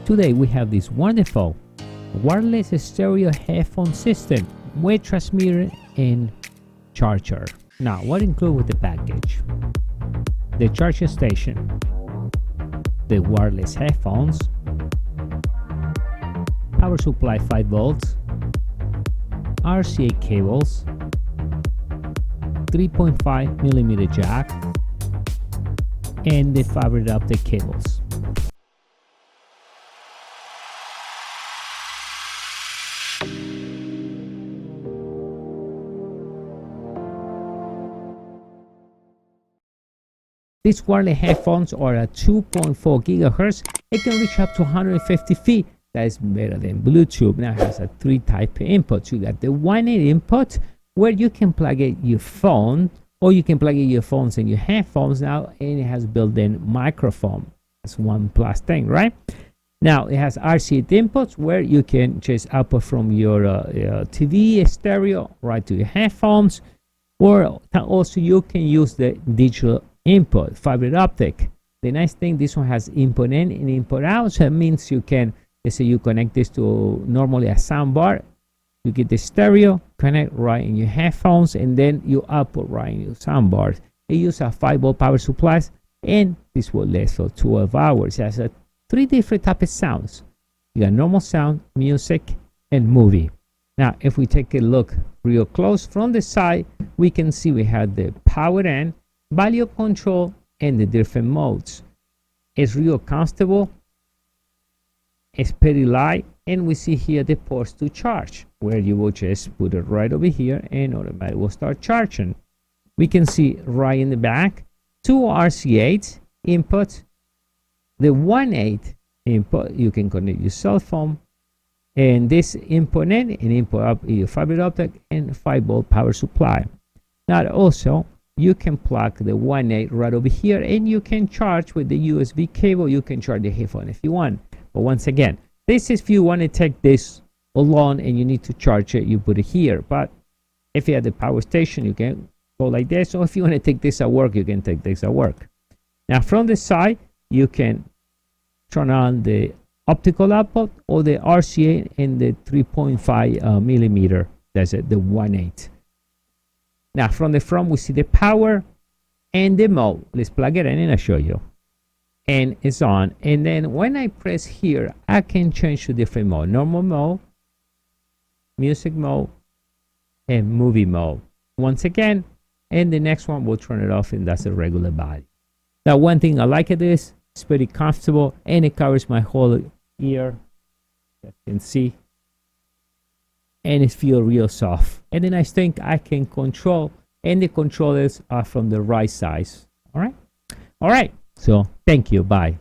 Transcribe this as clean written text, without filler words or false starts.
Today we have this wonderful wireless stereo headphone system with transmitter and charger. Now, what included with the package? The charging station, the wireless headphones, power supply 5 volts, RCA cables, 3.5mm jack, and the fiber optic cables. These wireless headphones are at 2.4 gigahertz. It can reach up to 150 feet. That is better than Bluetooth. Now it has a 3 type inputs. You got the 1.8 input where you can plug in your phone, or you can plug in your phones and your headphones now, and it has built-in microphone. That's one plus thing, right? Now it has RCA inputs where you can just output from your TV stereo right to your headphones, or also you can use the digital input fiber optic. The nice thing, this one has input in and input out, so it means you can, let's say you connect this to normally a sound bar, you get the stereo, connect right in your headphones, and then you output right in your sound bars. It uses a 5-volt power supplies, and this will last for 12 hours. It has 3 different types of sounds. You got normal sound, music, and movie. Now, if we take a look real close from the side, we can see we have the power in, value control, and the different modes. It's real comfortable. It's pretty light, and we see here the ports to charge, where you will just put it right over here and automatically will start charging. We can see right in the back 2 RCA inputs, the 1.8 input, you can connect your cell phone, and this input in and input up your fiber optic and 5-volt power supply. Now also you can plug the 1.8 right over here, and you can charge with the USB cable. You can charge the headphone if you want. But once again, this is if you want to take this alone and you need to charge it, you put it here. But if you have the power station, you can go like this. Or if you want to take this at work, you can take this at work. Now from the side, you can turn on the optical output or the RCA and the 3.5 millimeter. That's it, the 1.8. Now from the front, we see the power and the mode. Let's plug it in and I'll show you. And it's on. And then when I press here, I can change to different mode. Normal mode, music mode, and movie mode. Once again, and the next one we'll turn it off, and that's a regular body. Now one thing I like it is it's pretty comfortable, and it covers my whole ear, as you can see. And it feels real soft. And then I think I can control, and the controllers are from the right size. All right. So thank you. Bye.